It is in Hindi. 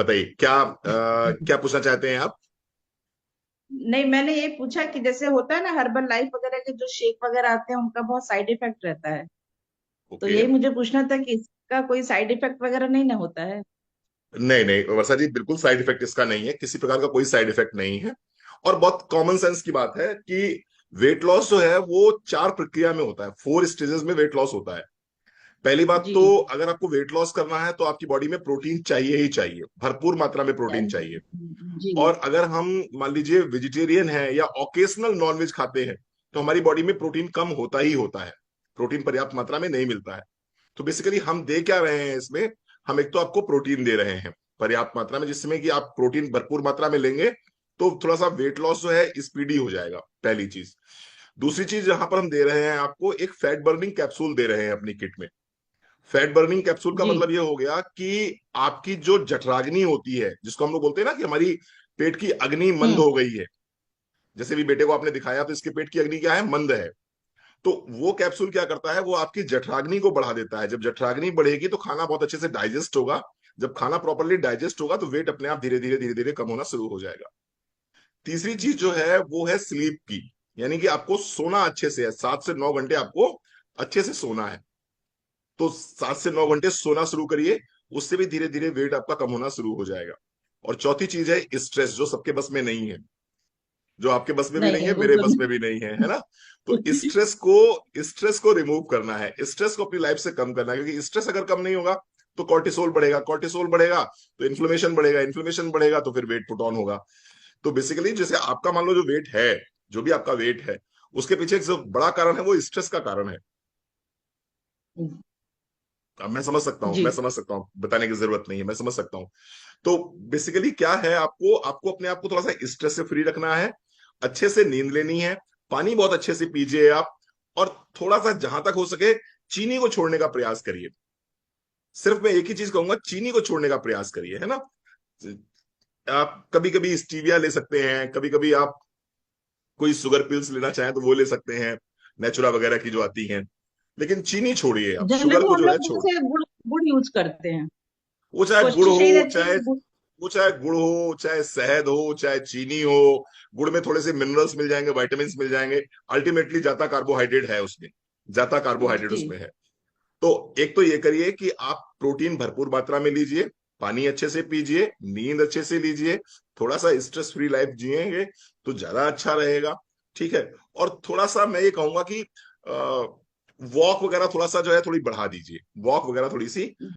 बताइए क्या पूछना चाहते हैं आप? नहीं, मैंने ये पूछा कि जैसे होता है ना, हर्बल लाइफ वगैरह के जो शेक वगैरह आते हैं उनका बहुत साइड इफेक्ट रहता है। तो ओके। यही मुझे पूछना था कि इसका कोई साइड इफेक्ट वगैरह नहीं ना होता है। नहीं नहीं वर्षा जी, बिल्कुल साइड इफेक्ट इसका नहीं है, किसी प्रकार का कोई साइड इफेक्ट नहीं है। और बहुत कॉमन सेंस की बात है कि वेट लॉस जो है वो 4 प्रक्रिया में होता है, 4 स्टेजेस में वेट लॉस होता है। पहली बात जी। तो, अगर आपको वेट लॉस करना है तो आपकी बॉडी में प्रोटीन चाहिए ही चाहिए, भरपूर मात्रा में प्रोटीन चाहिए। जी। और अगर हम मान लीजिए वेजिटेरियन है या ओकेशनल नॉनवेज खाते हैं, तो हमारी बॉडी में प्रोटीन कम होता ही होता है, प्रोटीन पर्याप्त मात्रा में नहीं मिलता है। तो बेसिकली हम दे क्या रहे हैं इसमें? हम एक तो आपको प्रोटीन दे रहे हैं पर्याप्त मात्रा में, जिसमें कि आप प्रोटीन भरपूर मात्रा में लेंगे तो थोड़ा सा वेट लॉस जो है स्पीडी हो जाएगा, पहली चीज। दूसरी चीज, यहाँ पर हम दे रहे हैं आपको एक फैट बर्निंग कैप्सूल दे रहे हैं अपनी किट में। फैट बर्निंग कैप्सूल का जी। मतलब ये हो गया कि आपकी जो जठराग्नि होती है, जिसको हम लोग बोलते हैं ना कि हमारी पेट की अग्नि मंद हम्म। हो गई है, जैसे भी बेटे को आपने दिखाया तो इसके पेट की अग्नि क्या है, मंद है। तो वो कैप्सूल क्या करता है, वो आपकी जठराग्नि को बढ़ा देता है। जब जठराग्नि बढ़ेगी तो खाना बहुत अच्छे से डाइजेस्ट होगा। जब खाना प्रॉपरली डाइजेस्ट होगा तो वेट अपने आप धीरे धीरे धीरे धीरे कम होना शुरू हो जाएगा। तीसरी चीज जो है वो है स्लीप की, यानी कि आपको सोना अच्छे से है, 7 से 9 घंटे आपको अच्छे से सोना है। तो 7 से 9 घंटे सोना शुरू करिए, उससे भी धीरे धीरे वेट आपका कम होना शुरू हो जाएगा। और चौथी चीज है स्ट्रेस, जो सबके बस में नहीं है, जो आपके बस में भी नहीं नहीं, है, वो मेरे तो बस में नहीं। भी नहीं है ना? तो स्ट्रेस को रिमूव करना है, स्ट्रेस को अपनी लाइफ से कम करना है, क्योंकि स्ट्रेस अगर कम नहीं होगा तो कॉर्टिसोल बढ़ेगा, कॉर्टिसोल बढ़ेगा तो इन्फ्लेमेशन बढ़ेगा, इन्फ्लेमेशन बढ़ेगा तो फिर वेट पुट ऑन होगा। तो बेसिकली जैसे आपका मान लो जो वेट है, जो भी आपका वेट है, उसके पीछे एक जो बड़ा कारण है वो स्ट्रेस का कारण है। अब मैं समझ सकता हूँ, जी। मैं समझ सकता हूँ, बताने की जरूरत नहीं है, मैं समझ सकता हूँ। तो बेसिकली क्या है, आपको आपको अपने आप को थोड़ा सा स्ट्रेस से फ्री रखना है, अच्छे से नींद लेनी है, पानी बहुत अच्छे से पीजिए आप। और थोड़ा सा जहां तक हो सके चीनी को छोड़ने का प्रयास करिए। सिर्फ मैं एक ही चीज कहूंगा, चीनी को छोड़ने का प्रयास करिए, है ना? आप कभी कभी स्टीविया ले सकते हैं, कभी कभी आप कोई शुगर पिल्स लेना चाहें तो वो ले सकते हैं, नेचुरा वगैरह की जो आती हैं। लेकिन चीनी छोड़िए, आप शुगर जनरली को हम जो है लोग छोड़। जैसे गुड़ गुड़ यूज करते हैं। वो चाहे गुड़ कोशिश यही हो, रहती है चाहे कि गुड़। वो चाहे गुड़ हो, चाहे शहद हो, चाहे चीनी हो। गुड़ में थोड़े से मिनरल्स मिल जाएंगे, विटामिन्स मिल जाएंगे। अल्टीमेटली जाता कार्बोहाइड्रेट है उसमें, जाता कार्बोहाइड्रेट जी। उसमें है। तो एक तो ये करिए कि आप प्रोटीन भरपूर मात्रा में लीजिए, पानी अच्छे से पीजिए, नींद अच्छे से लीजिए, थोड़ा सा स्ट्रेस फ्री लाइफ जिएंगे तो ज्यादा अच्छा रहेगा। ठीक है। और थोड़ा सा मैं ये कहूंगा कि वॉक वगैरह थोड़ा सा जो है थोड़ी बढ़ा दीजिए, वॉक वगैरह थोड़ी सी